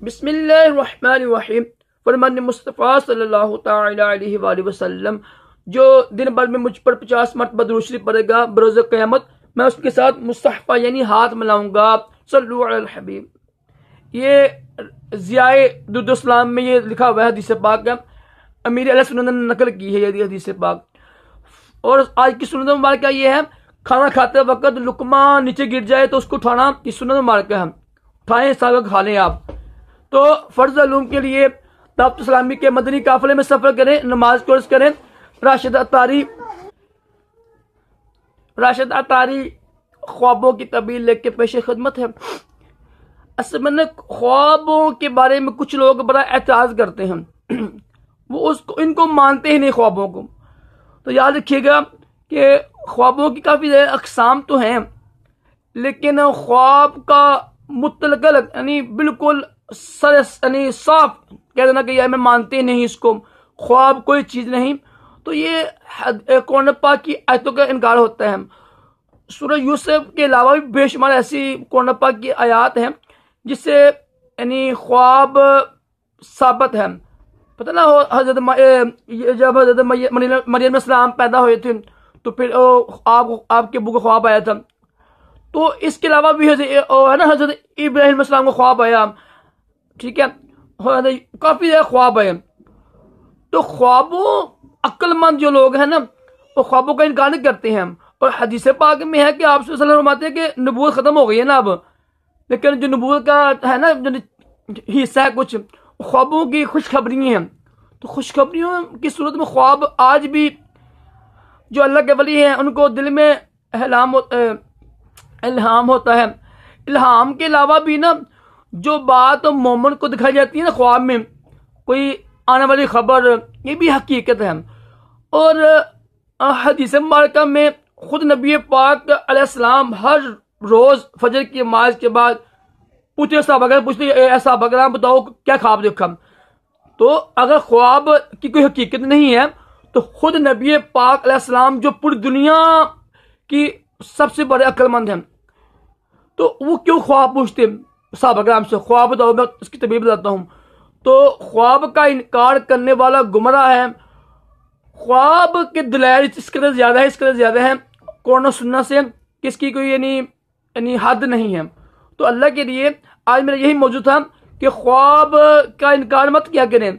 بسم اللہ الرحمن الرحیم۔ فرمان مصطفیٰ صلی اللہ تعالی علیہ وآلہ وسلم جو دن بھر میں مجھ پر 50 مرتبہ درود شریف پڑھے گا بروز قیامت میں اس کے ساتھ مصحفہ یعنی ہاتھ ملاؤں گا۔ صلو علی الحبیب۔ یہ ضیاء درود السلام میں یہ لکھا ہوا ہے، حدیث پاک ہے، امیر علیہ سنن نے نقل کی ہے یہ حدیث پاک۔ اور آج کی سنت مبارکہ یہ ہے، کھانا کھاتے وقت لقمہ نیچے گر جائے تو اس کو اٹھانا، یہ سنت مبارکہ ہے، اٹھائیں ساتھ کھا لیں آپ۔ تو فرض علوم کے لیے دعوت اسلامی کے مدنی قافلے میں سفر کریں، نماز کورس کریں۔ راشد عطاری خوابوں کی تعبیر لے کے پیش خدمت ہے۔ اصل میں خوابوں کے بارے میں کچھ لوگ بڑا اعتراض کرتے ہیں، وہ ان کو مانتے ہی نہیں خوابوں کو۔ تو یاد رکھیے گا کہ خوابوں کی کافی اقسام تو ہیں، لیکن خواب کا مطلق یعنی بالکل یعنی صاف کہہ دینا کہ یار میں مانتے نہیں اس کو، خواب کوئی چیز نہیں، تو یہ قرآن پاک کی آیتوں کا انکار ہوتا ہے۔ سورہ یوسف کے علاوہ بھی بے شمار ایسی قرآن پاک کی آیات ہیں جس سے یعنی خواب ثابت ہے۔ پتہ نہ ہو جب حضرت مریم علیہ السلام پیدا ہوئے تھے تو پھر آپ کے ابو کو خواب آیا تھا، تو اس کے علاوہ بھی حضرت ابراہیم علیہ السلام کو خواب آیا، ٹھیک ہے، کافی خواب آئے۔ تو خوابوں عقل مند جو لوگ ہیں نا وہ خوابوں کا انکار نہیں کرتے ہیں، اور حدیث پاک میں ہے کہ آپ صلی اللہ علیہ وسلم فرماتے ہیں کہ نبوت ختم ہو گئی ہے نا اب، لیکن جو نبوت کا ہے نا حصہ ہے کچھ خوابوں کی خوشخبری ہیں۔ تو خوشخبریوں کی صورت میں خواب آج بھی جو اللہ کے ولی ہیں ان کو دل میں الہام ہوتا ہے۔ الہام کے علاوہ بھی نا جو بات مومن کو دکھائی جاتی ہے نا خواب میں، کوئی آنے والی خبر، یہ بھی حقیقت ہے۔ اور حدیث مبارکہ میں خود نبی پاک علیہ السلام ہر روز فجر کی نماز کے بعد صحابہ کرام بتاؤ کیا خواب دیکھا۔ تو اگر خواب کی کوئی حقیقت نہیں ہے تو خود نبی پاک علیہ السلام جو پوری دنیا کی سب سے بڑے عقل مند ہیں، تو وہ کیوں خواب پوچھتے صحابہ کرام سے، خواب بتاؤ میں اس کی تعبیر بتاتا ہوں۔ تو خواب کا انکار کرنے والا گمراہ ہے۔ خواب کے دلائل اس قدر زیادہ ہے قرآن و سنت سے کہ اس کی کوئی یعنی حد نہیں ہے۔ تو اللہ کے لیے آج میرا یہی موضوع تھا کہ خواب کا انکار مت کیا کریں۔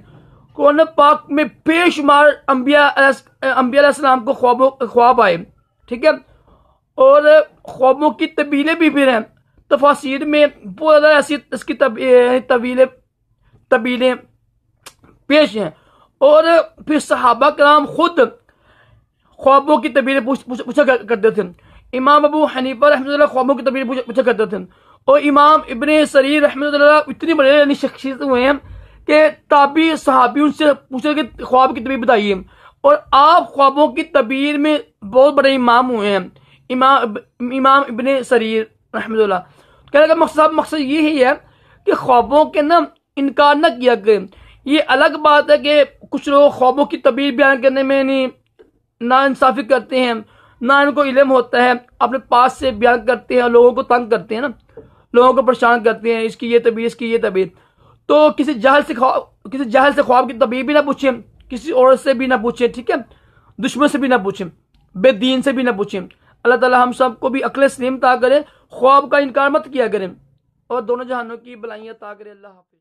قرآن پاک میں بے شمار انبیاء علیہ السلام کو خواب آئے، ٹھیک ہے، اور خوابوں کی طویلیں بھی پھر ہیں، تفاسیر میں بہت زیادہ ایسی اس کی طویلیں پیش ہیں۔ اور پھر صحابہ کرام خود خوابوں کی تعبیریں پوچھا کرتے تھے۔ امام ابو حنیفہ رحمۃ اللہ خوابوں کی تعبیر پوچھا کرتے تھے، اور امام ابن سریر رحمۃ اللہ اتنی بڑے شخصیت ہوئے ہیں کہ تابعی صحابی ان سے پوچھے کہ خواب کی تعبیر بتائیے، اور آپ خوابوں کی تعبیر میں بہت بڑے امام ہوئے ہیں، امام ابن سریر رحمۃ اللہ۔ کہنے کا مقصد یہی ہے کہ خوابوں کے نا انکار نہ کیا کریں۔ یہ الگ بات ہے کہ کچھ لوگ خوابوں کی تعبیر بیان کرنے میں نا انصافی کرتے ہیں، نہ ان کو علم ہوتا ہے، اپنے پاس سے بیان کرتے ہیں، لوگوں کو تنگ کرتے ہیں نا، لوگوں کو پریشان کرتے ہیں، اس کی یہ تعبیر۔ تو کسی جاہل سے خواب کی تعبیر بھی نہ پوچھیں، کسی عورت سے بھی نہ پوچھیں، ٹھیک ہے، دشمن سے بھی نہ پوچھیں، بے دین سے بھی نہ پوچھیں۔ اللہ تعالی ہم سب کو بھی عقل سلیم عطا کرے، خواب کا انکار مت کیا کریں، اور دونوں جہانوں کی بلائیاں عطا کرے۔ اللہ حافظ۔